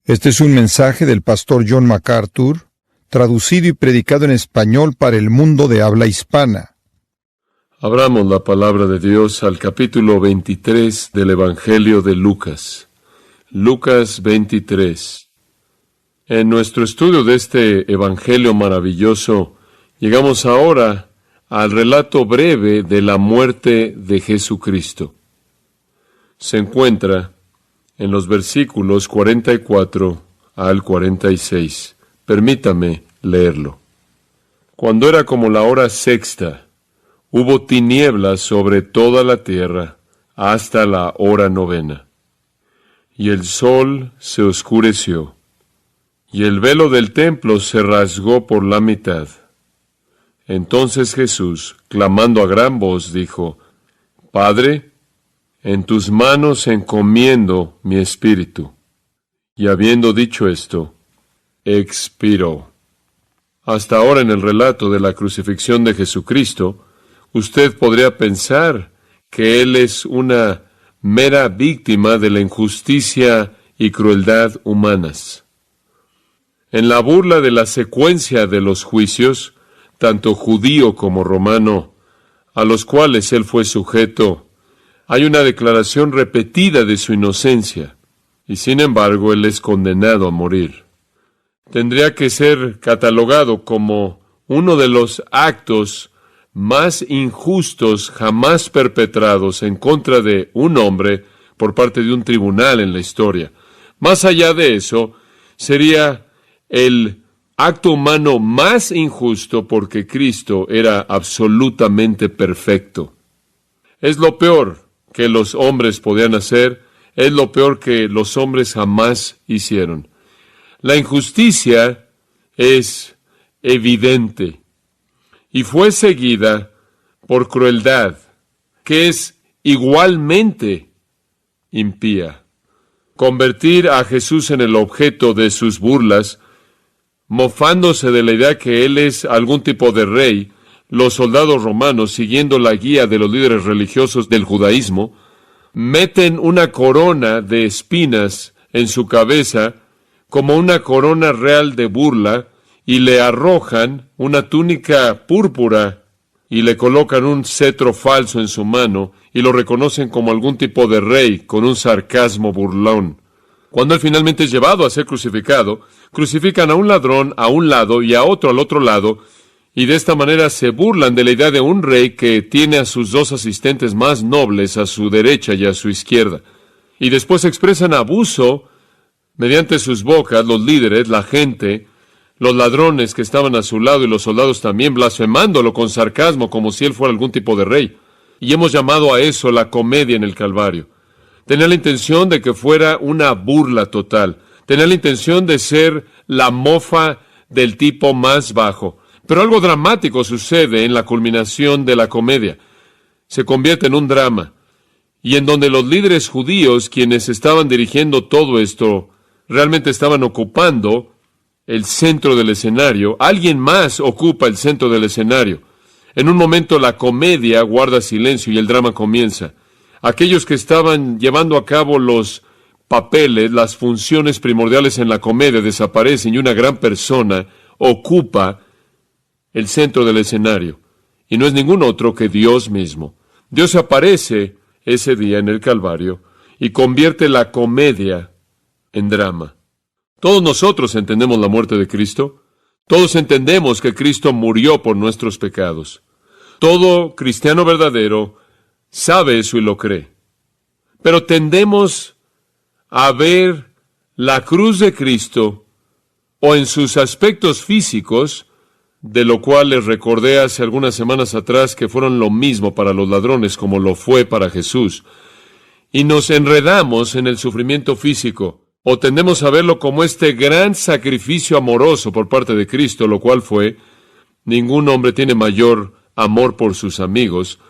Este es un mensaje del pastor John MacArthur, traducido y predicado en español para el mundo de habla hispana. Abramos la palabra de Dios al capítulo 23 del Evangelio de Lucas. Lucas 23. En nuestro estudio de este Evangelio maravilloso, llegamos ahora al relato breve de la muerte de Jesucristo. Se encuentra en los versículos 44 al 46. Permítame leerlo. Cuando era como la hora sexta, hubo tinieblas sobre toda la tierra hasta la hora novena. Y el sol se oscureció, y el velo del templo se rasgó por la mitad. Entonces Jesús, clamando a gran voz, dijo: Padre, en tus manos encomiendo mi espíritu. Y habiendo dicho esto, expiró. Hasta ahora en el relato de la crucifixión de Jesucristo, usted podría pensar que Él es una mera víctima de la injusticia y crueldad humanas. En la burla de la secuencia de los juicios, tanto judío como romano, a los cuales Él fue sujeto, hay una declaración repetida de su inocencia, y sin embargo Él es condenado a morir. Tendría que ser catalogado como uno de los actos más injustos jamás perpetrados en contra de un hombre por parte de un tribunal en la historia. Más allá de eso, sería el acto humano más injusto porque Cristo era absolutamente perfecto. Es lo peor que los hombres podían hacer, es lo peor que los hombres jamás hicieron. La injusticia es evidente y fue seguida por crueldad, que es igualmente impía. Convertir a Jesús en el objeto de sus burlas, mofándose de la idea que Él es algún tipo de rey, los soldados romanos, siguiendo la guía de los líderes religiosos del judaísmo, meten una corona de espinas en su cabeza como una corona real de burla y le arrojan una túnica púrpura y le colocan un cetro falso en su mano y lo reconocen como algún tipo de rey con un sarcasmo burlón. Cuando Él finalmente es llevado a ser crucificado, crucifican a un ladrón a un lado y a otro al otro lado, y de esta manera se burlan de la idea de un rey que tiene a sus dos asistentes más nobles a su derecha y a su izquierda. Y después expresan abuso mediante sus bocas, los líderes, la gente, los ladrones que estaban a su lado y los soldados también, blasfemándolo con sarcasmo como si él fuera algún tipo de rey. Y hemos llamado a eso la comedia en el Calvario. Tenía la intención de que fuera una burla total. Tenía la intención de ser la mofa del tipo más bajo. Pero algo dramático sucede en la culminación de la comedia. Se convierte en un drama. Y en donde los líderes judíos, quienes estaban dirigiendo todo esto, realmente estaban ocupando el centro del escenario, alguien más ocupa el centro del escenario. En un momento la comedia guarda silencio y el drama comienza. Aquellos que estaban llevando a cabo los papeles, las funciones primordiales en la comedia desaparecen y una gran persona ocupa el centro del escenario, y no es ningún otro que Dios mismo. Dios aparece ese día en el Calvario y convierte la comedia en drama. Todos nosotros entendemos la muerte de Cristo. Todos entendemos que Cristo murió por nuestros pecados. Todo cristiano verdadero sabe eso y lo cree. Pero tendemos a ver la cruz de Cristo o en sus aspectos físicos, de lo cual les recordé hace algunas semanas atrás que fueron lo mismo para los ladrones como lo fue para Jesús. Y nos enredamos en el sufrimiento físico, o tendemos a verlo como este gran sacrificio amoroso por parte de Cristo, lo cual fue: ningún hombre tiene mayor amor por sus amigos,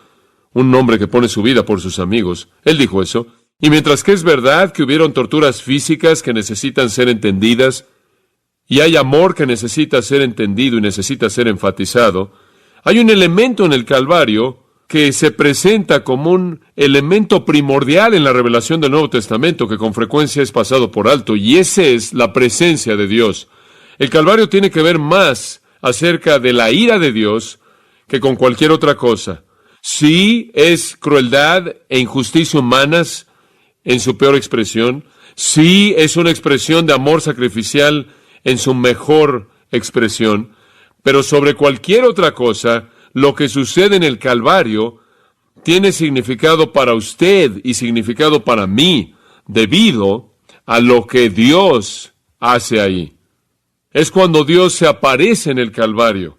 un hombre que pone su vida por sus amigos. Él dijo eso. Y mientras que es verdad que hubieron torturas físicas que necesitan ser entendidas, y hay amor que necesita ser entendido y necesita ser enfatizado, hay un elemento en el Calvario que se presenta como un elemento primordial en la revelación del Nuevo Testamento, que con frecuencia es pasado por alto, y esa es la presencia de Dios. El Calvario tiene que ver más acerca de la ira de Dios que con cualquier otra cosa. Sí, es crueldad e injusticia humanas en su peor expresión. Sí, es una expresión de amor sacrificial en su mejor expresión. Pero sobre cualquier otra cosa, lo que sucede en el Calvario tiene significado para usted y significado para mí, debido a lo que Dios hace ahí. Es cuando Dios se aparece en el Calvario,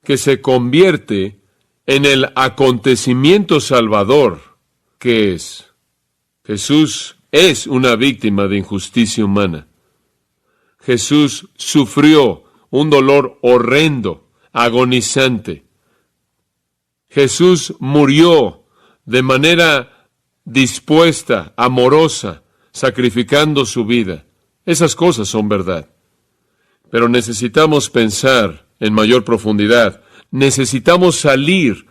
que se convierte en el acontecimiento salvador que es. Jesús es una víctima de injusticia humana. Jesús sufrió un dolor horrendo, agonizante. Jesús murió de manera dispuesta, amorosa, sacrificando su vida. Esas cosas son verdad. Pero necesitamos pensar en mayor profundidad. Necesitamos salir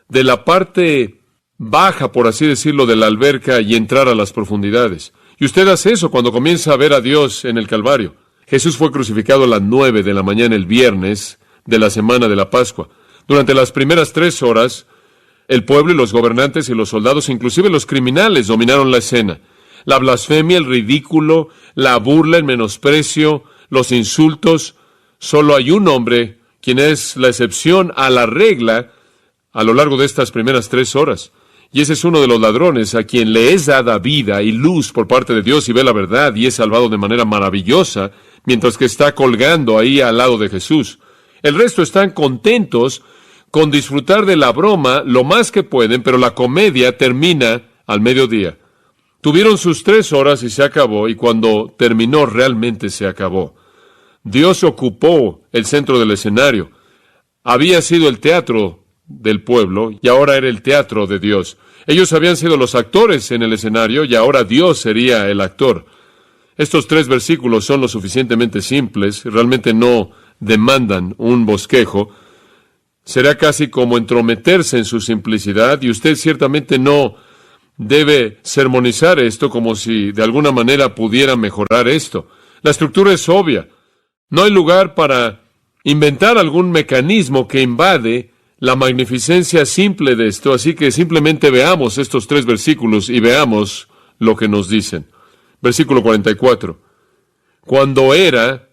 de la parte baja, por así decirlo, de la alberca y entrar a las profundidades. Y usted hace eso cuando comienza a ver a Dios en el Calvario. Jesús fue crucificado a las 9 de la mañana el viernes de la semana de la Pascua. Durante las primeras 3 horas, el pueblo y los gobernantes y los soldados, inclusive los criminales, dominaron la escena. La blasfemia, el ridículo, la burla, el menosprecio, los insultos. Solo hay un hombre quien es la excepción a la regla a lo largo de estas primeras 3 horas. Y ese es uno de los ladrones a quien le es dada vida y luz por parte de Dios y ve la verdad y es salvado de manera maravillosa, mientras que está colgando ahí al lado de Jesús. El resto están contentos con disfrutar de la broma lo más que pueden, pero la comedia termina al mediodía. Tuvieron sus 3 horas y se acabó, y cuando terminó realmente se acabó. Dios ocupó el centro del escenario. Había sido el teatro del pueblo y ahora era el teatro de Dios. Ellos habían sido los actores en el escenario y ahora Dios sería el actor. Estos 3 versículos son lo suficientemente simples, realmente no demandan un bosquejo. Será casi como entrometerse en su simplicidad y usted ciertamente no debe sermonizar esto como si de alguna manera pudiera mejorar esto. La estructura es obvia. No hay lugar para inventar algún mecanismo que invade la magnificencia simple de esto, así que simplemente veamos estos 3 versículos y veamos lo que nos dicen. Versículo 44. Cuando era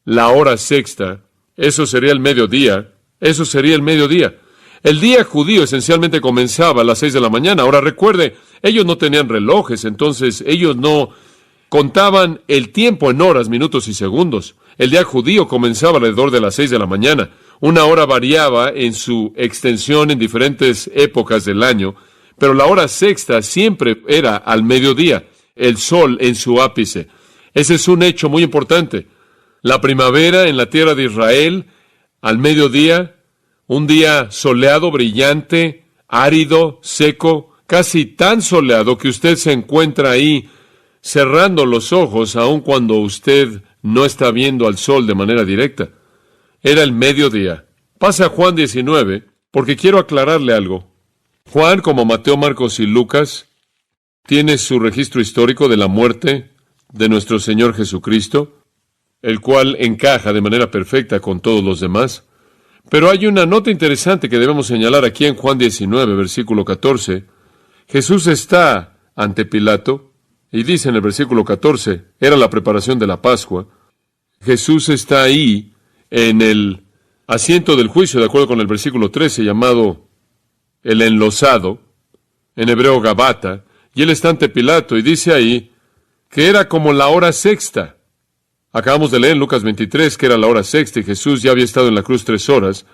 la hora sexta, eso sería el mediodía, El día judío esencialmente comenzaba a las 6 de la mañana. Ahora recuerde, ellos no tenían relojes, entonces ellos no contaban el tiempo en horas, minutos y segundos. El día judío comenzaba alrededor de las 6 de la mañana. Una hora variaba en su extensión en diferentes épocas del año, pero la hora sexta siempre era al mediodía, el sol en su ápice. Ese es un hecho muy importante. La primavera en la tierra de Israel, al mediodía, un día soleado, brillante, árido, seco, casi tan soleado que usted se encuentra ahí cerrando los ojos aun cuando usted no está viendo al sol de manera directa. Era el mediodía. Pasa a Juan 19, porque quiero aclararle algo. Juan, como Mateo, Marcos y Lucas, tiene su registro histórico de la muerte de nuestro Señor Jesucristo, el cual encaja de manera perfecta con todos los demás. Pero hay una nota interesante que debemos señalar aquí en Juan 19, versículo 14. Jesús está ante Pilato, y dice en el versículo 14, era la preparación de la Pascua. Jesús está ahí en el asiento del juicio, de acuerdo con el versículo 13, llamado el enlosado, en hebreo Gabata, y él está ante Pilato, y dice ahí que era como la hora sexta. Acabamos de leer en Lucas 23 que era la hora sexta, y Jesús ya había estado en la cruz 3 horas.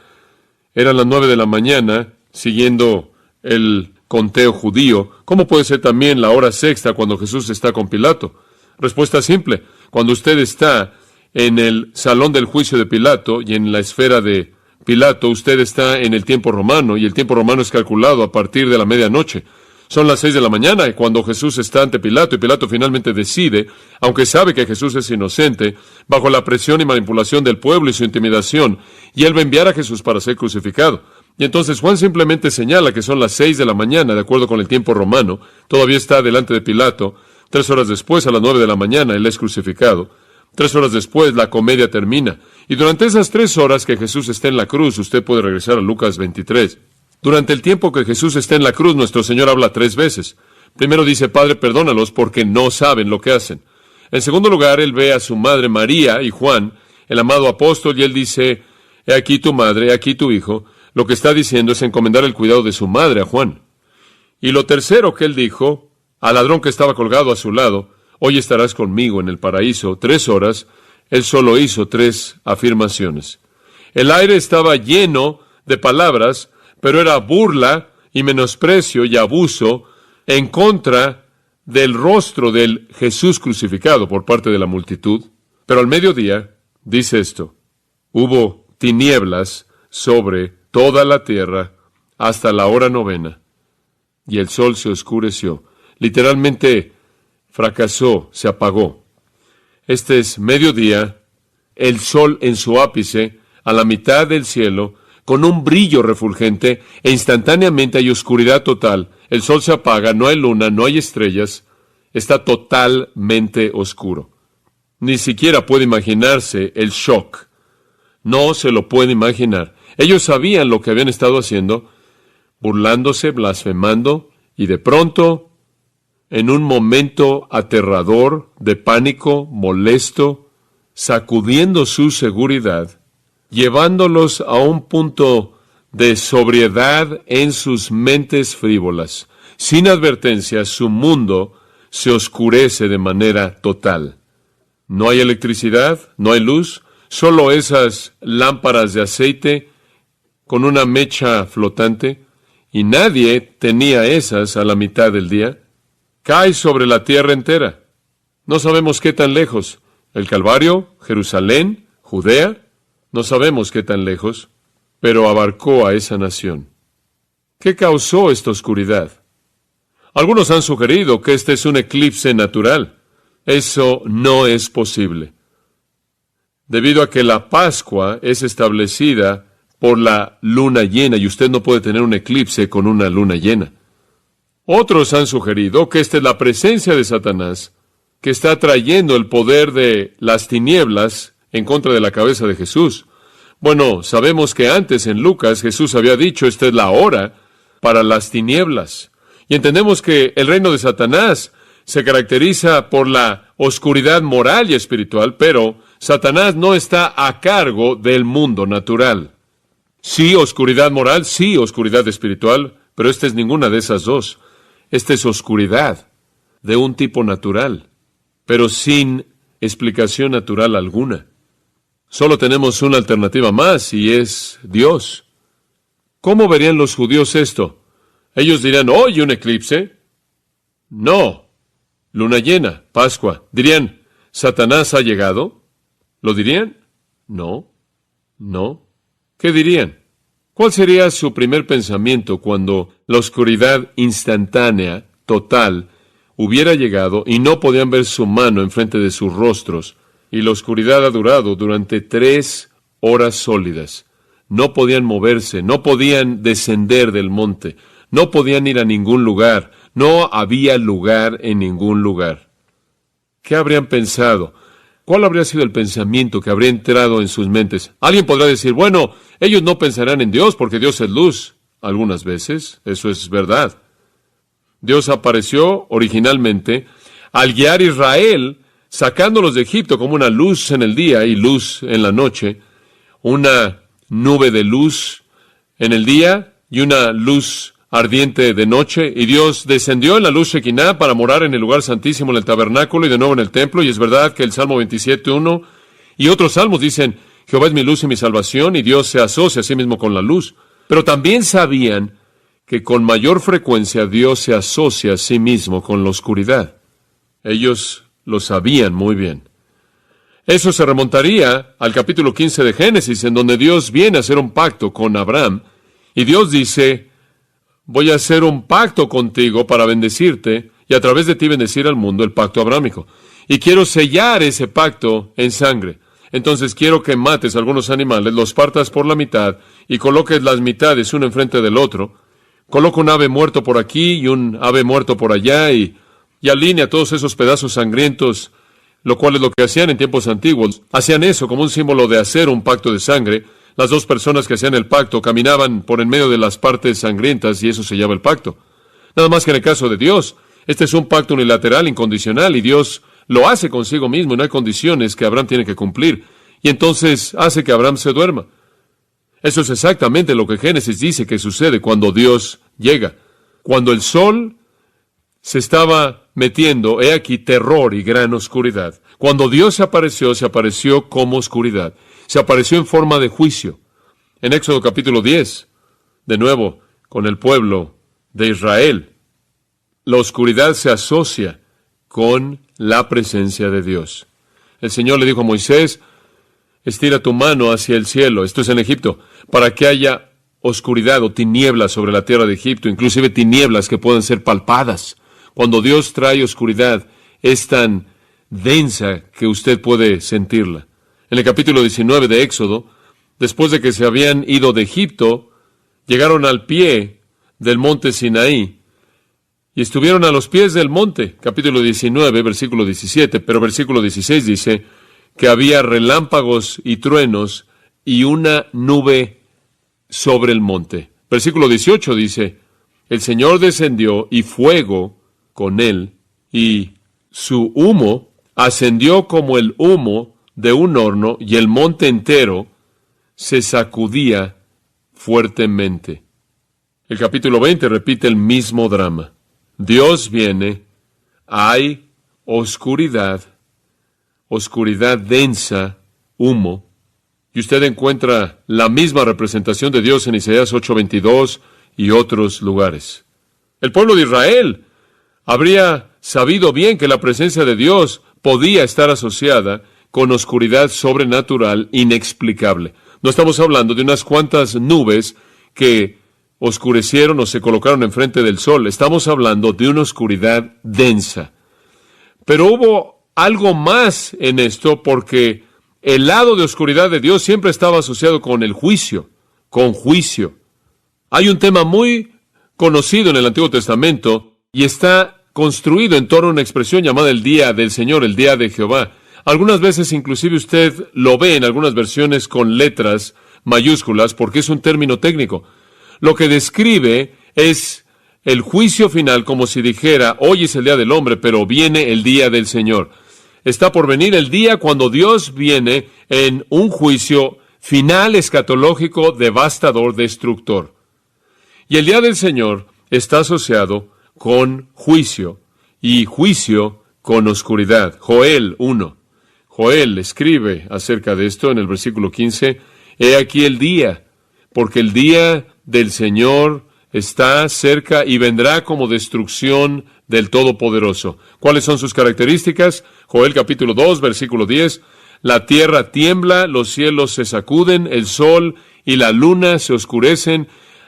Eran las 9 de la mañana, siguiendo el conteo judío. ¿Cómo puede ser también la hora sexta cuando Jesús está con Pilato? Respuesta simple. Cuando usted está en el salón del juicio de Pilato y en la esfera de Pilato, usted está en el tiempo romano, y el tiempo romano es calculado a partir de la medianoche. Son las 6 de la mañana cuando Jesús está ante Pilato, y Pilato finalmente decide, aunque sabe que Jesús es inocente, bajo la presión y manipulación del pueblo y su intimidación, y él va a enviar a Jesús para ser crucificado. Y entonces Juan simplemente señala que son las 6 de la mañana, de acuerdo con el tiempo romano. Todavía está delante de Pilato. 3 horas después, a las 9 de la mañana, él es crucificado. 3 horas después, la comedia termina. Y durante esas 3 horas que Jesús está en la cruz, usted puede regresar a Lucas 23. Durante el tiempo que Jesús está en la cruz, nuestro Señor habla 3 veces. Primero dice, Padre, perdónalos porque no saben lo que hacen. En segundo lugar, él ve a su madre María y Juan, el amado apóstol, y él dice, he aquí tu madre, he aquí tu hijo. Lo que está diciendo es encomendar el cuidado de su madre a Juan. Y lo tercero que él dijo, al ladrón que estaba colgado a su lado, hoy estarás conmigo en el paraíso. 3 horas, él solo hizo 3 afirmaciones. El aire estaba lleno de palabras, pero era burla y menosprecio y abuso en contra del rostro del Jesús crucificado por parte de la multitud. Pero al mediodía, dice esto, hubo tinieblas sobre toda la tierra hasta la hora 9, y el sol se oscureció. Literalmente fracasó, se apagó. Este es mediodía, el sol en su ápice, a la mitad del cielo, con un brillo refulgente, e instantáneamente hay oscuridad total. El sol se apaga, no hay luna, no hay estrellas, está totalmente oscuro. Ni siquiera puede imaginarse el shock. No se lo puede imaginar. Ellos sabían lo que habían estado haciendo, burlándose, blasfemando, y de pronto, en un momento aterrador, de pánico, molesto, sacudiendo su seguridad, llevándolos a un punto de sobriedad en sus mentes frívolas. Sin advertencia, su mundo se oscurece de manera total. No hay electricidad, no hay luz, solo esas lámparas de aceite con una mecha flotante, y nadie tenía esas a la mitad del día. Cae sobre la tierra entera. No sabemos qué tan lejos. El Calvario, Jerusalén, Judea, no sabemos qué tan lejos, pero abarcó a esa nación. ¿Qué causó esta oscuridad? Algunos han sugerido que este es un eclipse natural. Eso no es posible, debido a que la Pascua es establecida por la luna llena, y usted no puede tener un eclipse con una luna llena. Otros han sugerido que esta es la presencia de Satanás, que está trayendo el poder de las tinieblas en contra de la cabeza de Jesús. Bueno, sabemos que antes en Lucas Jesús había dicho, esta es la hora para las tinieblas. Y entendemos que el reino de Satanás se caracteriza por la oscuridad moral y espiritual, pero Satanás no está a cargo del mundo natural. Sí, oscuridad moral, sí, oscuridad espiritual, pero esta es ninguna de esas dos. Esta es oscuridad de un tipo natural, pero sin explicación natural alguna. Solo tenemos una alternativa más, y es Dios. ¿Cómo verían los judíos esto? Ellos dirían, ¿hoy un eclipse? No. Luna llena, Pascua. Dirían, ¿Satanás ha llegado? ¿Lo dirían? No. No. ¿Qué dirían? ¿Cuál sería su primer pensamiento cuando la oscuridad instantánea, total, hubiera llegado y no podían ver su mano enfrente de sus rostros, y la oscuridad ha durado durante 3 horas sólidas? No podían moverse, no podían descender del monte, no podían ir a ningún lugar, no había lugar en ningún lugar. ¿Qué habrían pensado? ¿Cuál habría sido el pensamiento que habría entrado en sus mentes? Alguien podrá decir, bueno, ellos no pensarán en Dios porque Dios es luz. Algunas veces, eso es verdad. Dios apareció originalmente al guiar a Israel, sacándolos de Egipto como una luz en el día y luz en la noche, una nube de luz en el día y una luz ardiente de noche, y Dios descendió en la luz Shekinah para morar en el lugar santísimo, en el tabernáculo y de nuevo en el templo. Y es verdad que el Salmo 27:1 y otros salmos dicen, Jehová es mi luz y mi salvación, y Dios se asocia a sí mismo con la luz. Pero también sabían que con mayor frecuencia Dios se asocia a sí mismo con la oscuridad. Ellos lo sabían muy bien. Eso se remontaría al capítulo 15 de Génesis, en donde Dios viene a hacer un pacto con Abraham, y Dios dice, voy a hacer un pacto contigo para bendecirte y a través de ti bendecir al mundo, el pacto abrámico. Y quiero sellar ese pacto en sangre. Entonces quiero que mates algunos animales, los partas por la mitad y coloques las mitades uno enfrente del otro. Coloca un ave muerto por aquí y un ave muerto por allá y alinea todos esos pedazos sangrientos, lo cual es lo que hacían en tiempos antiguos. Hacían eso como un símbolo de hacer un pacto de sangre. Las dos personas que hacían el pacto caminaban por en medio de las partes sangrientas y eso se llama el pacto. Nada más que en el caso de Dios, este es un pacto unilateral, incondicional, y Dios lo hace consigo mismo y no hay condiciones que Abraham tiene que cumplir. Y entonces hace que Abraham se duerma. Eso es exactamente lo que Génesis dice que sucede cuando Dios llega. Cuando el sol se estaba metiendo, he aquí terror y gran oscuridad. Cuando Dios se apareció como oscuridad. Se apareció en forma de juicio. En Éxodo capítulo 10, de nuevo, con el pueblo de Israel, la oscuridad se asocia con la presencia de Dios. El Señor le dijo a Moisés, estira tu mano hacia el cielo, esto es en Egipto, para que haya oscuridad o tinieblas sobre la tierra de Egipto, inclusive tinieblas que puedan ser palpadas. Cuando Dios trae oscuridad, es tan densa que usted puede sentirla. En el capítulo 19 de Éxodo, después de que se habían ido de Egipto, llegaron al pie del monte Sinaí y estuvieron a los pies del monte. Capítulo 19, versículo 17, pero versículo 16 dice que había relámpagos y truenos y una nube sobre el monte. Versículo 18 dice, el Señor descendió y fuego con él, y su humo ascendió como el humo de un horno, y el monte entero se sacudía fuertemente. El capítulo 20 repite el mismo drama. Dios viene, hay oscuridad, oscuridad densa, humo, y usted encuentra la misma representación de Dios en Isaías 8:22 y otros lugares. El pueblo de Israel habría sabido bien que la presencia de Dios podía estar asociada con oscuridad sobrenatural inexplicable. No estamos hablando de unas cuantas nubes que oscurecieron o se colocaron enfrente del sol. Estamos hablando de una oscuridad densa. Pero hubo algo más en esto, porque el lado de oscuridad de Dios siempre estaba asociado con el juicio, con juicio. Hay un tema muy conocido en el Antiguo Testamento y está construido en torno a una expresión llamada el día del Señor, el día de Jehová. Algunas veces inclusive usted lo ve en algunas versiones con letras mayúsculas porque es un término técnico. Lo que describe es el juicio final, como si dijera, hoy es el día del hombre, pero viene el día del Señor. Está por venir el día cuando Dios viene en un juicio final, escatológico, devastador, destructor. Y el día del Señor está asociado con juicio, y juicio con oscuridad. Joel 1. Joel escribe acerca de esto en el versículo 15, he aquí el día, porque el día del Señor está cerca y vendrá como destrucción del Todopoderoso. ¿Cuáles son sus características? Joel capítulo 2, versículo 10, la tierra tiembla, los cielos se sacuden, el sol y la luna se oscurecen,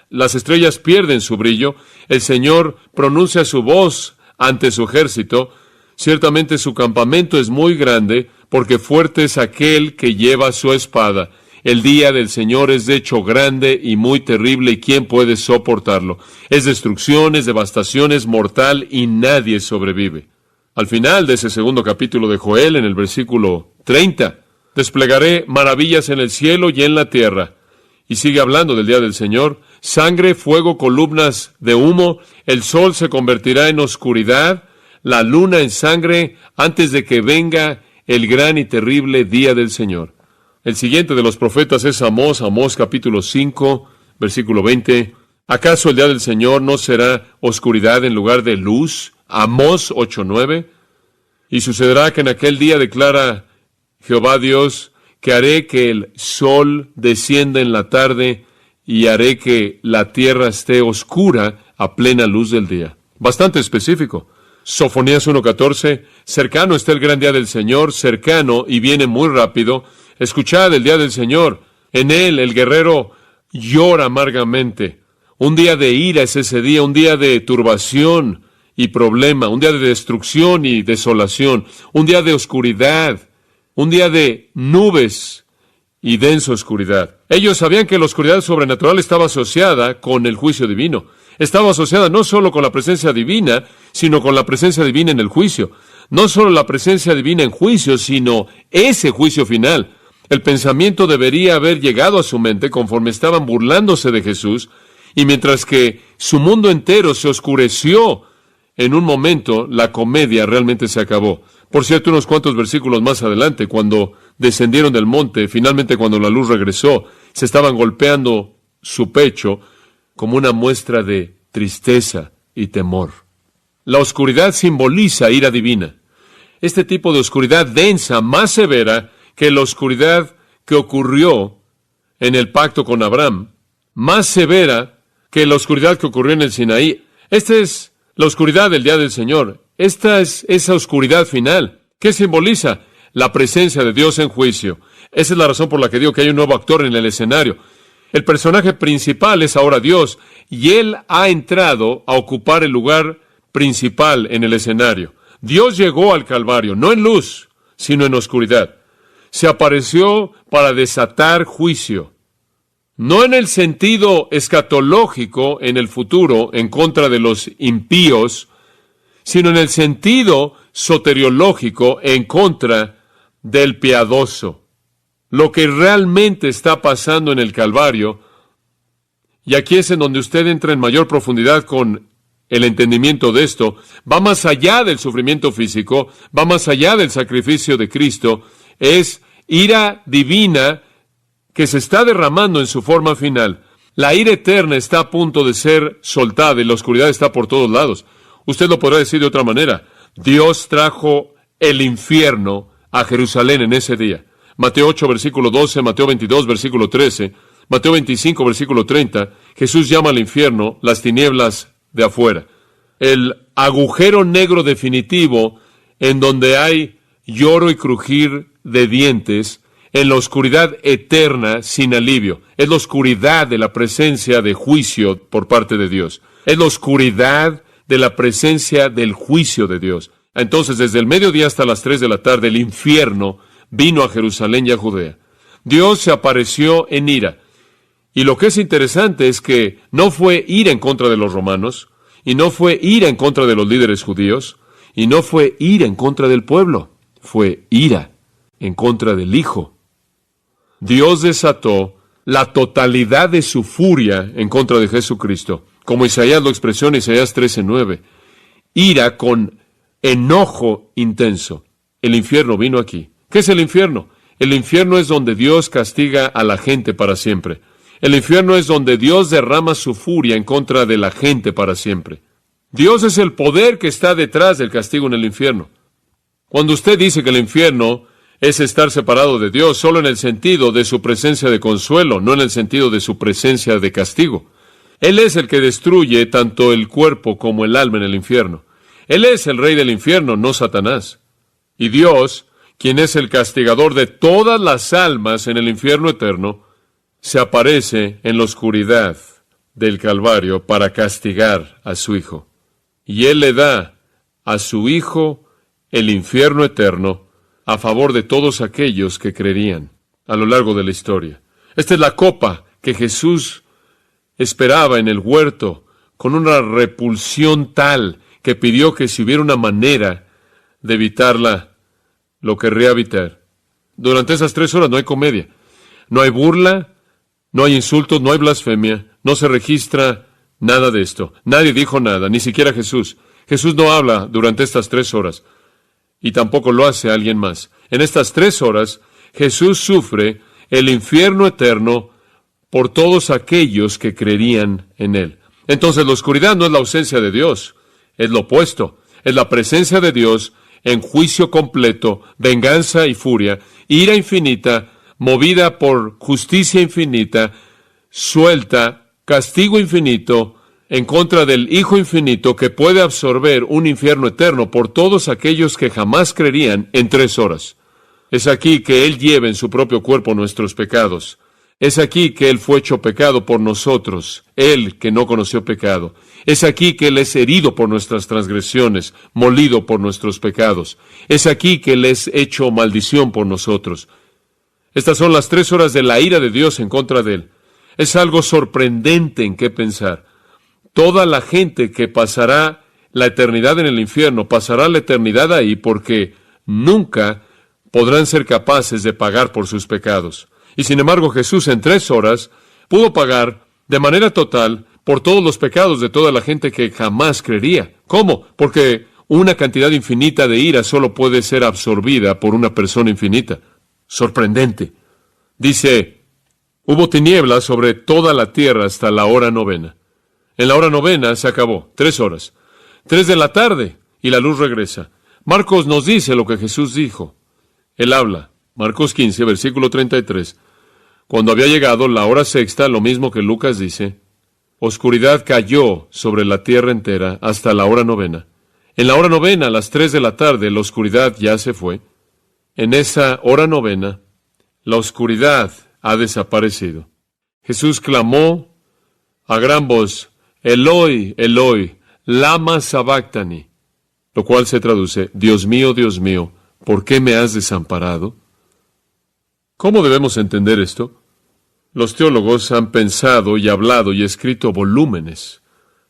las estrellas pierden su brillo, el Señor pronuncia su voz ante su ejército, ciertamente su campamento es muy grande, porque fuerte es aquel que lleva su espada. El día del Señor es de hecho grande y muy terrible, y ¿quién puede soportarlo? Es destrucción, es devastación, es mortal, y nadie sobrevive. Al final de ese segundo capítulo de Joel, en el versículo 30, desplegaré maravillas en el cielo y en la tierra. Y sigue hablando del día del Señor. Sangre, fuego, columnas de humo, el sol se convertirá en oscuridad, la luna en sangre, antes de que venga el gran y terrible día del Señor. El siguiente de los profetas es Amós, Amós capítulo 5, versículo 20. ¿Acaso el día del Señor no será oscuridad en lugar de luz? Amós 8:9. Y sucederá que en aquel día, declara Jehová Dios, que haré que el sol descienda en la tarde y haré que la tierra esté oscura a plena luz del día. Bastante específico. Sofonías 1:14, cercano está el gran día del Señor, cercano y viene muy rápido. Escuchad el día del Señor. En él el guerrero llora amargamente. Un día de ira es ese día, un día de turbación y problema, un día de destrucción y desolación, un día de oscuridad un día de nubes y densa oscuridad. Ellos sabían que la oscuridad sobrenatural estaba asociada con el juicio divino. Estaba asociada no solo con la presencia divina, sino con la presencia divina en el juicio. No solo la presencia divina en juicio, sino ese juicio final. El pensamiento debería haber llegado a su mente conforme estaban burlándose de Jesús, y mientras que su mundo entero se oscureció en un momento, la comedia realmente se acabó. Por cierto, unos cuantos versículos más adelante, cuando descendieron del monte, finalmente cuando la luz regresó, se estaban golpeando su pecho como una muestra de tristeza y temor. La oscuridad simboliza ira divina. Este tipo de oscuridad densa, más severa que la oscuridad que ocurrió en el pacto con Abraham, más severa que la oscuridad que ocurrió en el Sinaí. Esta es la oscuridad del día del Señor. Esta es esa oscuridad final. ¿Qué simboliza? La presencia de Dios en juicio. Esa es la razón por la que digo que hay un nuevo actor en el escenario. El personaje principal es ahora Dios, y Él ha entrado a ocupar el lugar principal en el escenario. Dios llegó al Calvario, no en luz, sino en oscuridad. Se apareció para desatar juicio. No en el sentido escatológico en el futuro en contra de los impíos, sino en el sentido soteriológico en contra del piadoso. Lo que realmente está pasando en el Calvario, y aquí es en donde usted entra en mayor profundidad con el entendimiento de esto, va más allá del sufrimiento físico, va más allá del sacrificio de Cristo, es ira divina que se está derramando en su forma final. La ira eterna está a punto de ser soltada y la oscuridad está por todos lados. Usted lo podrá decir de otra manera. Dios trajo el infierno a Jerusalén en ese día. Mateo 8, versículo 12, Mateo 22, versículo 13, Mateo 25, versículo 30, Jesús llama al infierno las tinieblas de afuera. El agujero negro definitivo en donde hay lloro y crujir de dientes, en la oscuridad eterna sin alivio. Es la oscuridad de la presencia de juicio por parte de Dios. Es la oscuridad de la presencia del juicio de Dios. Entonces, desde el mediodía hasta las 3 de la tarde, el infierno vino a Jerusalén y a Judea. Dios se apareció en ira. Y lo que es interesante es que no fue ira en contra de los romanos, y no fue ira en contra de los líderes judíos, y no fue ira en contra del pueblo. Fue ira en contra del Hijo. Dios desató la totalidad de su furia en contra de Jesucristo, como Isaías lo expresó en Isaías 13:9. Ira con enojo intenso. El infierno vino aquí. ¿Qué es el infierno? El infierno es donde Dios castiga a la gente para siempre. El infierno es donde Dios derrama su furia en contra de la gente para siempre. Dios es el poder que está detrás del castigo en el infierno. Cuando usted dice que el infierno es estar separado de Dios, solo en el sentido de su presencia de consuelo, no en el sentido de su presencia de castigo. Él es el que destruye tanto el cuerpo como el alma en el infierno. Él es el rey del infierno, no Satanás. Y Dios, quien es el castigador de todas las almas en el infierno eterno, se aparece en la oscuridad del Calvario para castigar a su Hijo. Y Él le da a su Hijo el infierno eterno a favor de todos aquellos que creerían a lo largo de la historia. Esta es la copa que Jesús esperaba en el huerto, con una repulsión tal que pidió que si hubiera una manera de evitarla, lo querría evitar. Durante esas 3 horas no hay comedia, no hay burla, no hay insultos, no hay blasfemia, no se registra nada de esto. Nadie dijo nada, ni siquiera Jesús. Jesús no habla durante estas 3 horas. Y tampoco lo hace alguien más. En estas 3 horas, Jesús sufre el infierno eterno por todos aquellos que creerían en Él. Entonces, la oscuridad no es la ausencia de Dios, es lo opuesto. Es la presencia de Dios en juicio completo, venganza y furia, ira infinita, movida por justicia infinita, suelta, castigo infinito, en contra del Hijo infinito que puede absorber un infierno eterno por todos aquellos que jamás creerían en 3 horas. Es aquí que Él lleva en su propio cuerpo nuestros pecados. Es aquí que Él fue hecho pecado por nosotros, Él que no conoció pecado. Es aquí que Él es herido por nuestras transgresiones, molido por nuestros pecados. Es aquí que Él es hecho maldición por nosotros. Estas son las 3 horas de la ira de Dios en contra de Él. Es algo sorprendente en qué pensar. Toda la gente que pasará la eternidad en el infierno, pasará la eternidad ahí porque nunca podrán ser capaces de pagar por sus pecados. Y sin embargo, Jesús en 3 horas pudo pagar de manera total por todos los pecados de toda la gente que jamás creería. ¿Cómo? Porque una cantidad infinita de ira solo puede ser absorbida por una persona infinita. Sorprendente. Dice, hubo tinieblas sobre toda la tierra hasta la hora 9. En la hora 9 se acabó, 3 horas. 3 de la tarde y la luz regresa. Marcos nos dice lo que Jesús dijo. Él habla. Marcos 15, versículo 33. Cuando había llegado la hora 6, lo mismo que Lucas dice, oscuridad cayó sobre la tierra entera hasta la hora 9. En la hora 9, a las 3 de la tarde, la oscuridad ya se fue. En esa hora 9, la oscuridad ha desaparecido. Jesús clamó a gran voz, Eloi, Eloi, lama sabactani, lo cual se traduce, Dios mío, ¿por qué me has desamparado? ¿Cómo debemos entender esto? Los teólogos han pensado y hablado y escrito volúmenes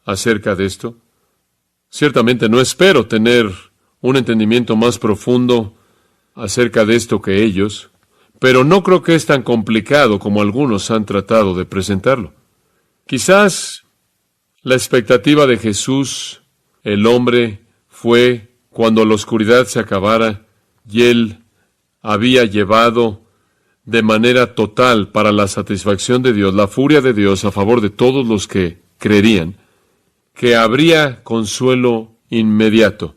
acerca de esto. Ciertamente no espero tener un entendimiento más profundo acerca de esto que ellos, pero no creo que es tan complicado como algunos han tratado de presentarlo. Quizás la expectativa de Jesús, el hombre, fue cuando la oscuridad se acabara y Él había llevado de manera total para la satisfacción de Dios, la furia de Dios a favor de todos los que creerían, que habría consuelo inmediato,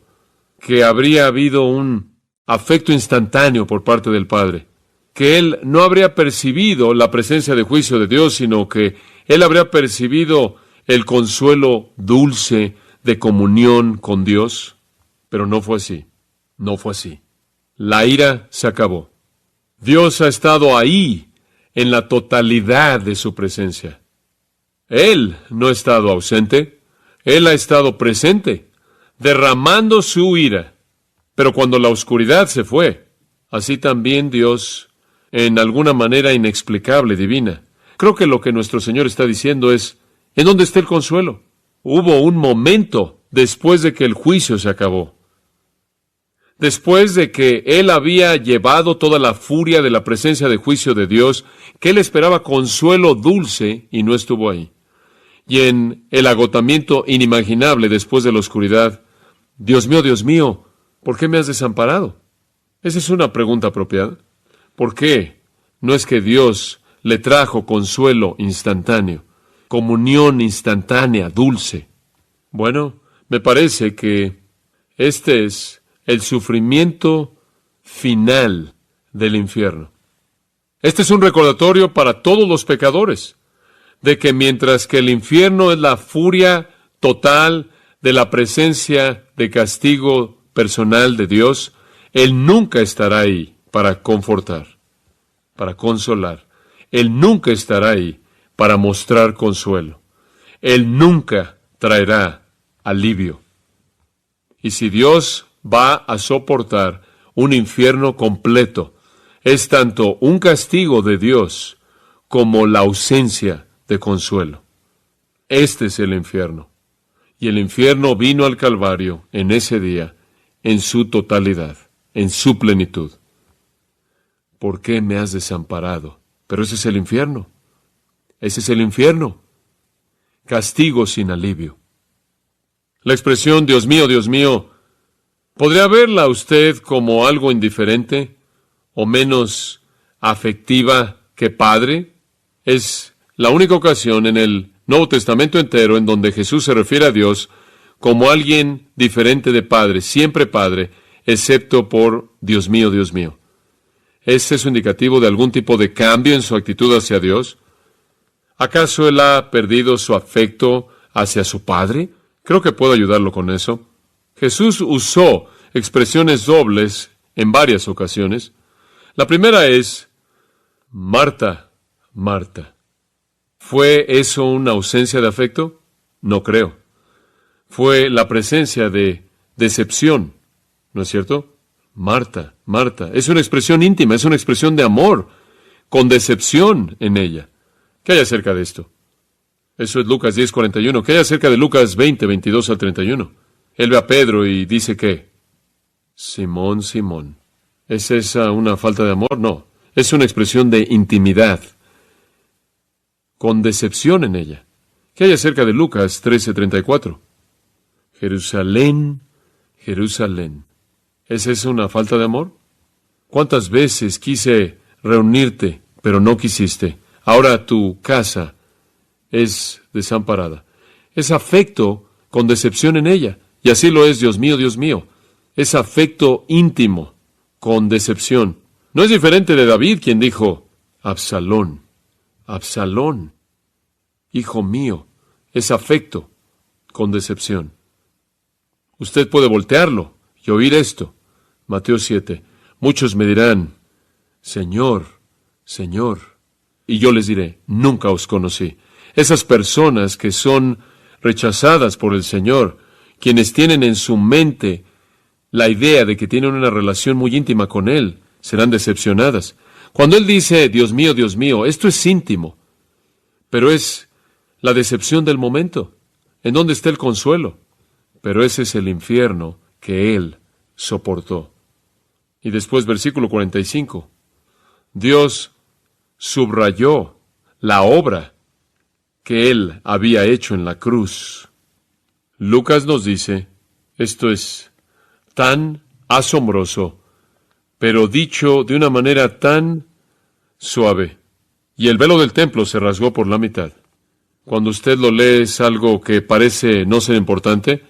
que habría habido un afecto instantáneo por parte del Padre, que Él no habría percibido la presencia de juicio de Dios, sino que Él habría percibido el consuelo dulce de comunión con Dios. Pero no fue así, no fue así. La ira se acabó. Dios ha estado ahí en la totalidad de su presencia. Él no ha estado ausente, Él ha estado presente, derramando su ira. Pero cuando la oscuridad se fue, así también Dios, en alguna manera inexplicable, divina. Creo que lo que nuestro Señor está diciendo es, ¿en dónde está el consuelo? Hubo un momento después de que el juicio se acabó. Después de que Él había llevado toda la furia de la presencia de juicio de Dios, que Él esperaba consuelo dulce y no estuvo ahí. Y en el agotamiento inimaginable después de la oscuridad, Dios mío, ¿por qué me has desamparado? Esa es una pregunta apropiada. ¿Por qué? No es que Dios le trajo consuelo instantáneo, comunión instantánea, dulce. Bueno, me parece que este es el sufrimiento final del infierno. Este es un recordatorio para todos los pecadores, de que mientras que el infierno es la furia total de la presencia de castigo personal de Dios, Él nunca estará ahí para confortar, para consolar. Él nunca estará ahí para mostrar consuelo. Él nunca traerá alivio. Y si Dios va a soportar un infierno completo, es tanto un castigo de Dios como la ausencia de consuelo. Este es el infierno. Y el infierno vino al Calvario en ese día, en su totalidad, en su plenitud. ¿Por qué me has desamparado? Pero ese es el infierno. Ese es el infierno. Castigo sin alivio. La expresión, Dios mío, ¿podría verla usted como algo indiferente o menos afectiva que Padre? Es la única ocasión en el Nuevo Testamento entero en donde Jesús se refiere a Dios como alguien diferente de Padre, siempre Padre, excepto por Dios mío. ¿Es eso indicativo de algún tipo de cambio en su actitud hacia Dios? ¿Acaso Él ha perdido su afecto hacia su Padre? Creo que puedo ayudarlo con eso. Jesús usó expresiones dobles en varias ocasiones. La primera es, Marta, Marta. ¿Fue eso una ausencia de afecto? No creo. fue la presencia de decepción, ¿no es cierto? Marta, Marta, es una expresión íntima, es una expresión de amor, con decepción en ella. ¿Qué hay acerca de esto? Eso es Lucas 10:41. ¿Qué hay acerca de Lucas 20:22 al 31? Él ve a Pedro y dice que, Simón, Simón, ¿es esa una falta de amor? No, es una expresión de intimidad, con decepción en ella. ¿Qué hay acerca de Lucas 13:34? Jerusalén, Jerusalén, ¿es esa una falta de amor? ¿Cuántas veces quise reunirte, pero no quisiste? Ahora tu casa es desamparada. Es afecto con decepción en ella. Y así lo es, Dios mío, Dios mío. Es afecto íntimo con decepción. No es diferente de David, quien dijo, Absalón, Absalón, hijo mío. Es afecto con decepción. Usted puede voltearlo y oír esto. Mateo 7. Muchos me dirán, Señor, Señor. Y yo les diré, nunca os conocí. Esas personas que son rechazadas por el Señor, quienes tienen en su mente la idea de que tienen una relación muy íntima con Él, serán decepcionadas. Cuando Él dice, Dios mío, esto es íntimo, pero es la decepción del momento. ¿En dónde está el consuelo? Pero ese es el infierno que Él soportó. Y después, versículo 45, Dios subrayó la obra que Él había hecho en la cruz. Lucas nos dice, esto es tan asombroso, pero dicho de una manera tan suave. Y el velo del templo se rasgó por la mitad. Cuando usted lo lee es algo que parece no ser importante.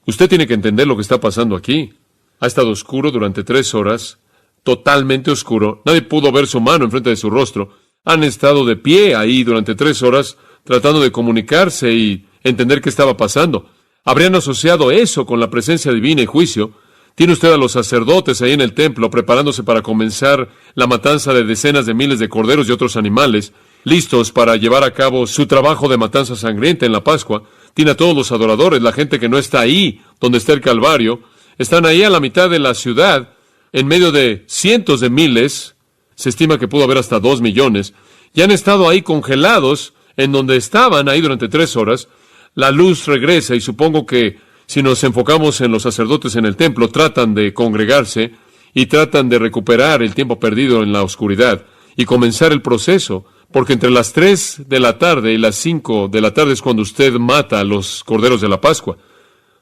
Usted tiene que entender lo que está pasando aquí. Ha estado oscuro durante 3 horas, totalmente oscuro. Nadie pudo ver su mano enfrente de su rostro. Han estado de pie ahí durante 3 horas, tratando de comunicarse y entender qué estaba pasando. Habrían asociado eso con la presencia divina y juicio. Tiene usted a los sacerdotes ahí en el templo preparándose para comenzar la matanza de decenas de miles de corderos y otros animales, listos para llevar a cabo su trabajo de matanza sangrienta en la Pascua. Tiene a todos los adoradores, la gente que no está ahí donde está el Calvario. Están ahí a la mitad de la ciudad, en medio de cientos de miles. Se estima que pudo haber hasta 2 millones. Y han estado ahí congelados en donde estaban ahí durante 3 horas. La luz regresa y supongo que si nos enfocamos en los sacerdotes en el templo, tratan de congregarse y tratan de recuperar el tiempo perdido en la oscuridad y comenzar el proceso, porque entre las 3 de la tarde y las 5 de la tarde es cuando usted mata a los corderos de la Pascua.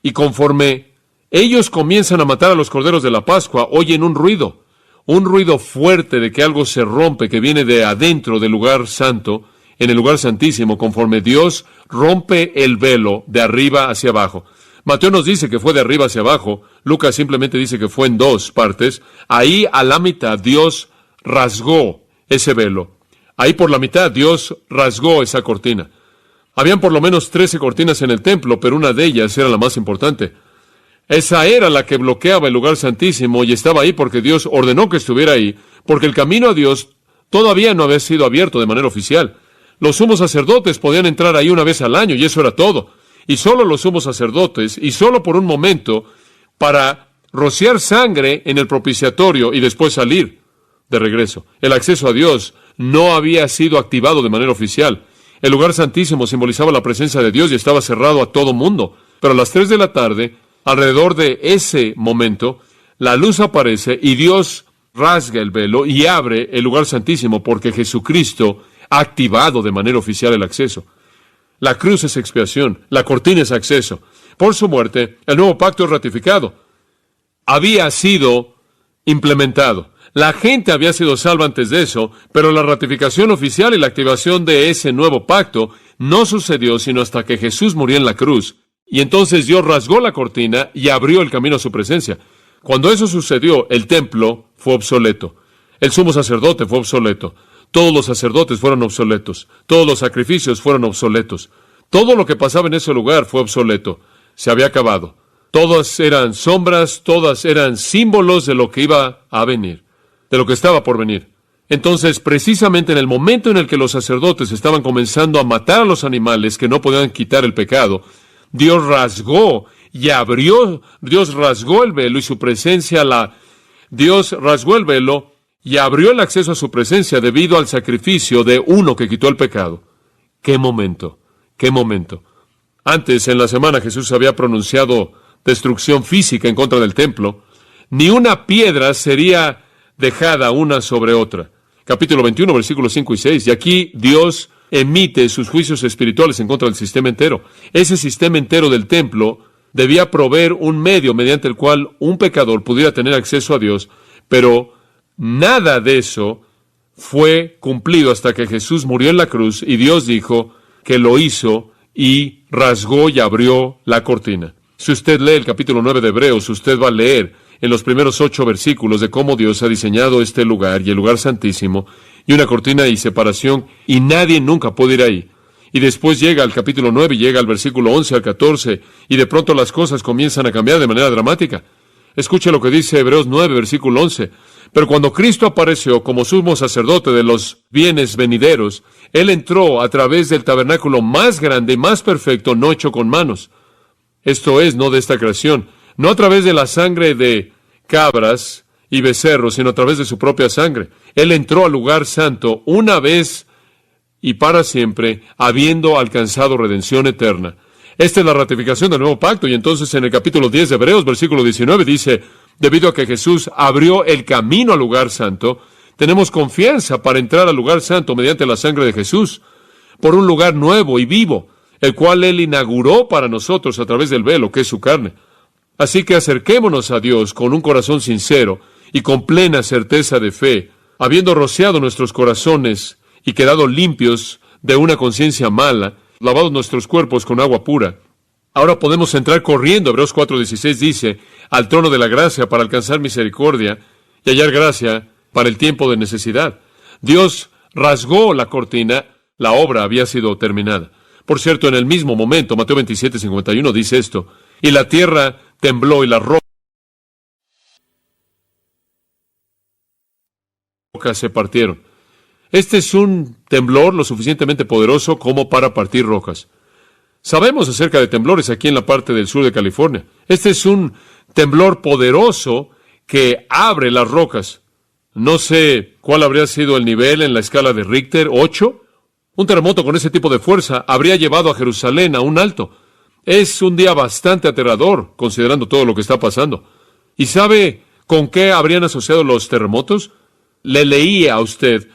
Y conforme ellos comienzan a matar a los corderos de la Pascua, oyen un ruido fuerte de que algo se rompe, que viene de adentro del lugar santo, en el lugar santísimo, conforme Dios rompe el velo de arriba hacia abajo. Mateo nos dice que fue de arriba hacia abajo. Lucas simplemente dice que fue en 2 partes. Ahí a la mitad Dios rasgó ese velo. Ahí por la mitad Dios rasgó esa cortina. Habían por lo menos 13 cortinas en el templo, pero una de ellas era la más importante. Esa era la que bloqueaba el lugar santísimo y estaba ahí porque Dios ordenó que estuviera ahí, porque el camino a Dios todavía no había sido abierto de manera oficial. Los sumos sacerdotes podían entrar ahí una vez al año y eso era todo. Y solo los sumos sacerdotes, y solo por un momento, para rociar sangre en el propiciatorio y después salir de regreso. El acceso a Dios no había sido activado de manera oficial. El lugar santísimo simbolizaba la presencia de Dios y estaba cerrado a todo mundo. Pero a las 3 de la tarde, alrededor de ese momento, la luz aparece y Dios rasga el velo y abre el lugar santísimo porque Jesucristo ha activado de manera oficial el acceso. La cruz es expiación, la cortina es acceso. Por su muerte, el nuevo pacto es ratificado. Había sido implementado. La gente había sido salva antes de eso, pero la ratificación oficial y la activación de ese nuevo pacto no sucedió sino hasta que Jesús murió en la cruz. Y entonces Dios rasgó la cortina y abrió el camino a su presencia. Cuando eso sucedió, el templo fue obsoleto. El sumo sacerdote fue obsoleto. Todos los sacerdotes fueron obsoletos. Todos los sacrificios fueron obsoletos. Todo lo que pasaba en ese lugar fue obsoleto. Se había acabado. Todas eran sombras, todas eran símbolos de lo que iba a venir, de lo que estaba por venir. Entonces, precisamente en el momento en el que los sacerdotes estaban comenzando a matar a los animales que no podían quitar el pecado, Dios rasgó y abrió, Dios rasgó el velo y su presencia Dios rasgó el velo y abrió el acceso a su presencia debido al sacrificio de uno que quitó el pecado. ¡Qué momento! ¡Qué momento! Antes, en la semana, Jesús había pronunciado destrucción física en contra del templo. Ni una piedra sería dejada una sobre otra. Capítulo 21, versículos 5 y 6. Y aquí Dios emite sus juicios espirituales en contra del sistema entero. Ese sistema entero del templo debía proveer un medio mediante el cual un pecador pudiera tener acceso a Dios, pero nada de eso fue cumplido hasta que Jesús murió en la cruz y Dios dijo que lo hizo y rasgó y abrió la cortina. Si usted lee el capítulo 9 de Hebreos, usted va a leer en los primeros 8 versículos de cómo Dios ha diseñado este lugar y el lugar santísimo y una cortina y separación y nadie nunca puede ir ahí. Y después llega al capítulo 9 y llega al versículo 11 al 14 y de pronto las cosas comienzan a cambiar de manera dramática. Escuche lo que dice Hebreos 9, versículo 11. Pero cuando Cristo apareció como sumo sacerdote de los bienes venideros, Él entró a través del tabernáculo más grande y más perfecto, no hecho con manos. Esto es, no de esta creación, no a través de la sangre de cabras y becerros, sino a través de su propia sangre. Él entró al lugar santo una vez y para siempre, habiendo alcanzado redención eterna. Esta es la ratificación del nuevo pacto, y entonces en el capítulo 10 de Hebreos, versículo 19, dice, debido a que Jesús abrió el camino al lugar santo, tenemos confianza para entrar al lugar santo mediante la sangre de Jesús, por un lugar nuevo y vivo, el cual Él inauguró para nosotros a través del velo, que es su carne. Así que acerquémonos a Dios con un corazón sincero y con plena certeza de fe, habiendo rociado nuestros corazones y quedado limpios de una conciencia mala, lavados nuestros cuerpos con agua pura. Ahora podemos entrar corriendo, Hebreos 4:16 dice, al trono de la gracia para alcanzar misericordia y hallar gracia para el tiempo de necesidad. Dios rasgó la cortina, la obra había sido terminada. Por cierto, en el mismo momento, Mateo 27:51 dice esto, y la tierra tembló y las rocas se partieron. Este es un temblor lo suficientemente poderoso como para partir rocas. Sabemos acerca de temblores aquí en la parte del sur de California. Este es un temblor poderoso que abre las rocas. No sé cuál habría sido el nivel en la escala de Richter, 8. Un terremoto con ese tipo de fuerza habría llevado a Jerusalén a un alto. Es un día bastante aterrador, considerando todo lo que está pasando. ¿Y sabe con qué habrían asociado los terremotos? Le leí a usted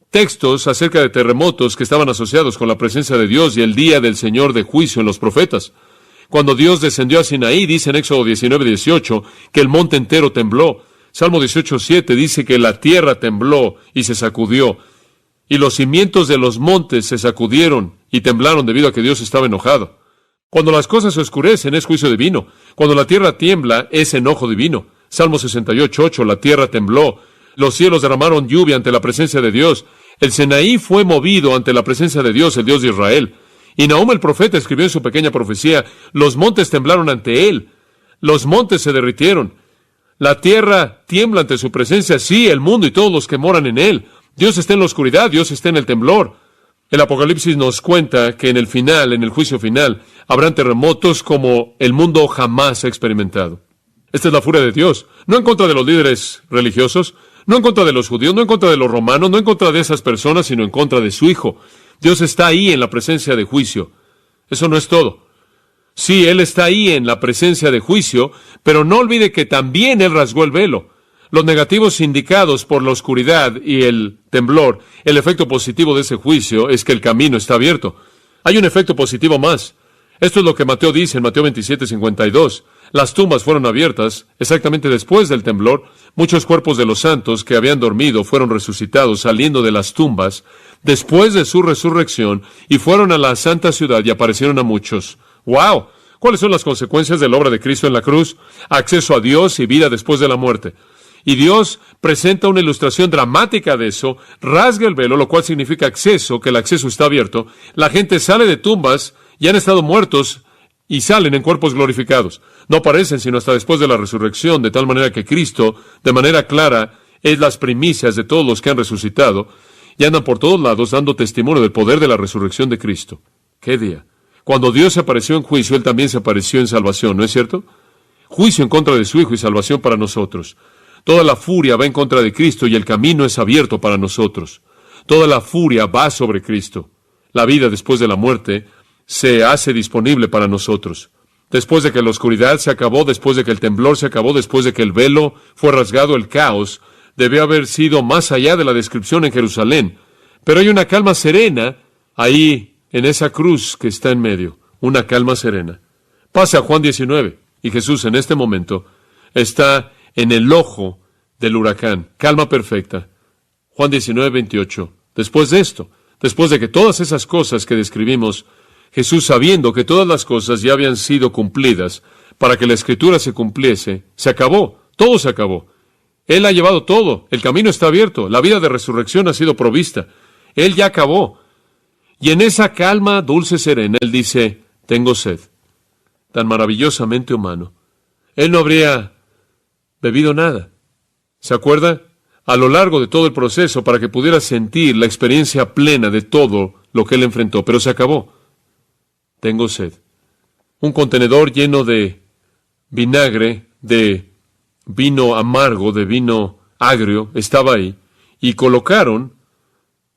textos acerca de terremotos que estaban asociados con la presencia de Dios y el día del Señor de juicio en los profetas. Cuando Dios descendió a Sinaí, dice en Éxodo 19:18, que el monte entero tembló. Salmo 18:7 dice que la tierra tembló y se sacudió. Y los cimientos de los montes se sacudieron y temblaron debido a que Dios estaba enojado. Cuando las cosas se oscurecen es juicio divino. Cuando la tierra tiembla es enojo divino. Salmo 68:8, la tierra tembló. Los cielos derramaron lluvia ante la presencia de Dios. El Sinaí fue movido ante la presencia de Dios, el Dios de Israel. Y Nahum el profeta escribió en su pequeña profecía, los montes temblaron ante él. Los montes se derritieron. La tierra tiembla ante su presencia, sí, el mundo y todos los que moran en él. Dios está en la oscuridad, Dios está en el temblor. El Apocalipsis nos cuenta que en el final, en el juicio final, habrán terremotos como el mundo jamás ha experimentado. Esta es la furia de Dios, no en contra de los líderes religiosos, no en contra de los judíos, no en contra de los romanos, no en contra de esas personas, sino en contra de su Hijo. Dios está ahí en la presencia de juicio. Eso no es todo. Sí, Él está ahí en la presencia de juicio, pero no olvide que también Él rasgó el velo. Los negativos indicados por la oscuridad y el temblor, el efecto positivo de ese juicio es que el camino está abierto. Hay un efecto positivo más. Esto es lo que Mateo dice en Mateo 27:52. Las tumbas fueron abiertas exactamente después del temblor. Muchos cuerpos de los santos que habían dormido fueron resucitados saliendo de las tumbas después de su resurrección y fueron a la santa ciudad y aparecieron a muchos. ¡Wow! ¿Cuáles son las consecuencias de la obra de Cristo en la cruz? Acceso a Dios y vida después de la muerte. Y Dios presenta una ilustración dramática de eso, rasga el velo, lo cual significa acceso, que el acceso está abierto. La gente sale de tumbas y han estado muertos y salen en cuerpos glorificados. No aparecen sino hasta después de la resurrección, de tal manera que Cristo, de manera clara, es las primicias de todos los que han resucitado y andan por todos lados dando testimonio del poder de la resurrección de Cristo. ¡Qué día! Cuando Dios se apareció en juicio, Él también se apareció en salvación, ¿no es cierto? Juicio en contra de su Hijo y salvación para nosotros. Toda la furia va en contra de Cristo y el camino es abierto para nosotros. Toda la furia va sobre Cristo. La vida después de la muerte se hace disponible para nosotros. Después de que la oscuridad se acabó, después de que el temblor se acabó, después de que el velo fue rasgado, el caos debió haber sido más allá de la descripción en Jerusalén. Pero hay una calma serena ahí en esa cruz que está en medio. Una calma serena. Pasa a Juan 19 y Jesús en este momento está en el ojo del huracán. Calma perfecta. Juan 19, 28. Después de esto, después de que todas esas cosas que describimos, Jesús, sabiendo que todas las cosas ya habían sido cumplidas para que la Escritura se cumpliese, se acabó, todo se acabó. Él ha llevado todo, el camino está abierto, la vida de resurrección ha sido provista. Él ya acabó. Y en esa calma dulce serena, Él dice, tengo sed. Tan maravillosamente humano. Él no habría bebido nada. ¿Se acuerda? A lo largo de todo el proceso, para que pudiera sentir la experiencia plena de todo lo que Él enfrentó, pero se acabó. Tengo sed. Un contenedor lleno de vinagre, de vino amargo, de vino agrio, estaba ahí, y colocaron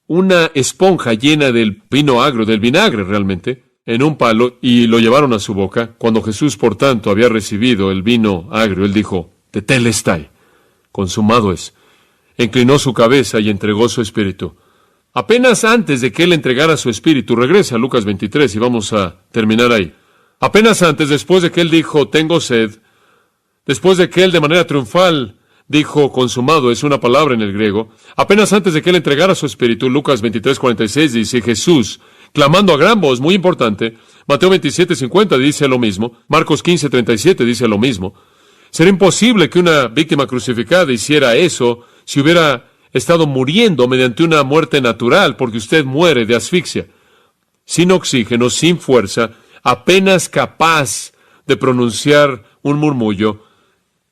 una esponja llena del vino agrio, del vinagre realmente, en un palo, y lo llevaron a su boca. Cuando Jesús, por tanto, había recibido el vino agrio, Él dijo, tetelestai, consumado es. Inclinó su cabeza y entregó su espíritu. Apenas antes de que Él entregara su espíritu, regresa a Lucas 23 y vamos a terminar ahí. Apenas antes, después de que Él dijo, tengo sed, después de que Él de manera triunfal dijo, consumado, es una palabra en el griego, apenas antes de que Él entregara su espíritu, Lucas 23, 46 dice, Jesús, clamando a gran voz, muy importante, Mateo 27, 50 dice lo mismo, Marcos 15, 37 dice lo mismo. Sería imposible que una víctima crucificada hiciera eso si hubiera estado muriendo mediante una muerte natural, porque usted muere de asfixia, sin oxígeno, sin fuerza, apenas capaz de pronunciar un murmullo,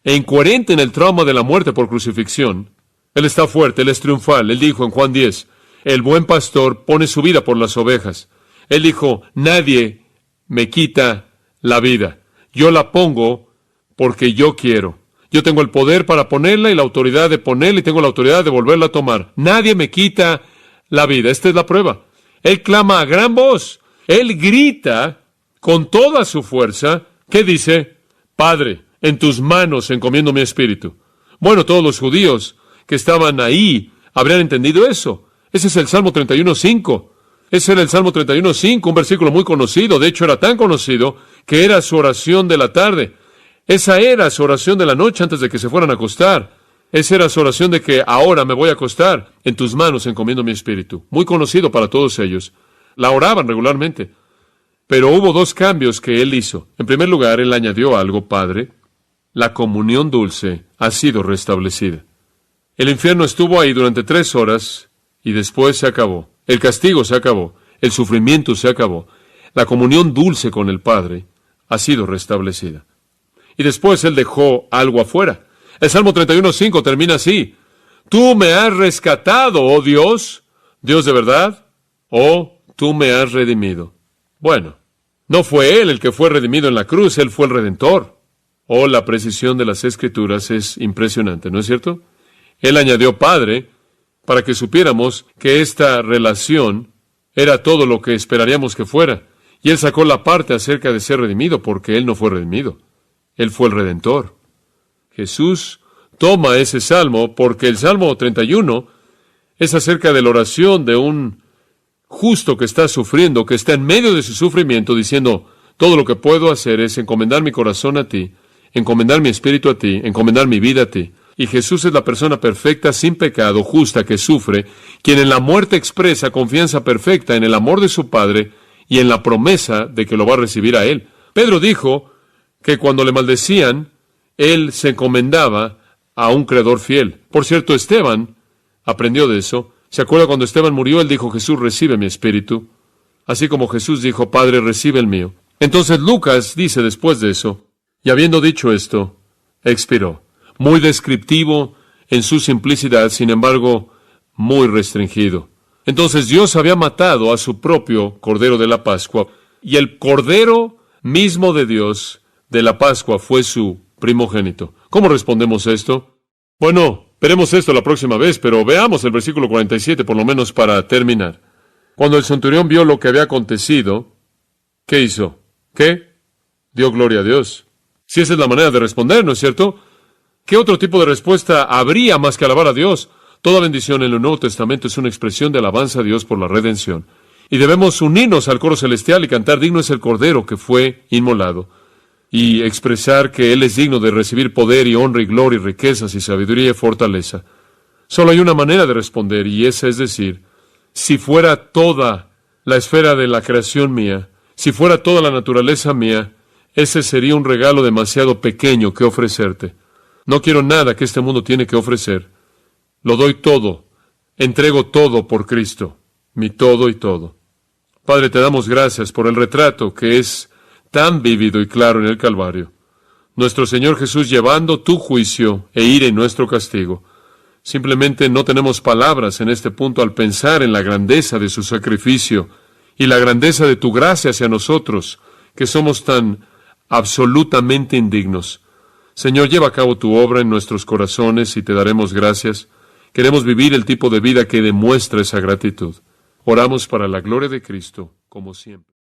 e incoherente en el trauma de la muerte por crucifixión. Él está fuerte, Él es triunfal. Él dijo en Juan 10, el buen pastor pone su vida por las ovejas. Él dijo, nadie me quita la vida. Yo la pongo porque yo quiero. Yo tengo el poder para ponerla y la autoridad de ponerla y tengo la autoridad de volverla a tomar. Nadie me quita la vida. Esta es la prueba. Él clama a gran voz. Él grita con toda su fuerza. ¿Qué dice? Padre, en tus manos encomiendo mi espíritu. Bueno, todos los judíos que estaban ahí habrían entendido eso. Ese es el Salmo 31:5. Ese era el Salmo 31:5, un versículo muy conocido. De hecho, era tan conocido que era su oración de la tarde. Esa era su oración de la noche antes de que se fueran a acostar. Esa era su oración de que ahora me voy a acostar. En tus manos encomiendo mi espíritu. Muy conocido para todos ellos. La oraban regularmente. Pero hubo dos cambios que Él hizo. En primer lugar, Él añadió algo, Padre. La comunión dulce ha sido restablecida. El infierno estuvo ahí durante 3 horas y después se acabó. El castigo se acabó. El sufrimiento se acabó. La comunión dulce con el Padre ha sido restablecida. Y después Él dejó algo afuera. El Salmo 31:5 termina así. Tú me has rescatado, oh Dios, Dios de verdad, oh, tú me has redimido. Bueno, no fue Él el que fue redimido en la cruz, Él fue el Redentor. Oh, la precisión de las Escrituras es impresionante, ¿no es cierto? Él añadió Padre para que supiéramos que esta relación era todo lo que esperaríamos que fuera. Y Él sacó la parte acerca de ser redimido porque Él no fue redimido. Él fue el Redentor. Jesús toma ese salmo porque el Salmo 31 es acerca de la oración de un justo que está sufriendo, que está en medio de su sufrimiento, diciendo, todo lo que puedo hacer es encomendar mi corazón a ti, encomendar mi espíritu a ti, encomendar mi vida a ti. Y Jesús es la persona perfecta, sin pecado, justa, que sufre, quien en la muerte expresa confianza perfecta en el amor de su Padre y en la promesa de que lo va a recibir a Él. Pedro dijo que cuando le maldecían, él se encomendaba a un creador fiel. Por cierto, Esteban aprendió de eso. ¿Se acuerda cuando Esteban murió? Él dijo, Jesús, recibe mi espíritu. Así como Jesús dijo, Padre, recibe el mío. Entonces Lucas dice después de eso, y habiendo dicho esto, expiró. Muy descriptivo en su simplicidad, sin embargo, muy restringido. Entonces Dios había matado a su propio Cordero de la Pascua y el Cordero mismo de Dios de la Pascua fue su primogénito. ¿Cómo respondemos esto? Bueno, veremos esto la próxima vez, pero veamos el versículo 47 por lo menos para terminar. Cuando el centurión vio lo que había acontecido, ¿qué hizo? ¿Qué? Dio gloria a Dios. Si esa es la manera de responder, ¿no es cierto? ¿Qué otro tipo de respuesta habría más que alabar a Dios? Toda bendición en el Nuevo Testamento es una expresión de alabanza a Dios por la redención. Y debemos unirnos al coro celestial y cantar: digno es el Cordero que fue inmolado. Y expresar que Él es digno de recibir poder y honra y gloria y riquezas y sabiduría y fortaleza. Solo hay una manera de responder, y esa es decir: si fuera toda la esfera de la creación mía, si fuera toda la naturaleza mía, ese sería un regalo demasiado pequeño que ofrecerte. No quiero nada que este mundo tiene que ofrecer. Lo doy todo, entrego todo por Cristo, mi todo y todo. Padre, te damos gracias por el retrato que es tan vívido y claro en el Calvario. Nuestro Señor Jesús llevando tu juicio e ira y nuestro castigo. Simplemente no tenemos palabras en este punto al pensar en la grandeza de su sacrificio y la grandeza de tu gracia hacia nosotros, que somos tan absolutamente indignos. Señor, lleva a cabo tu obra en nuestros corazones y te daremos gracias. Queremos vivir el tipo de vida que demuestra esa gratitud. Oramos para la gloria de Cristo, como siempre.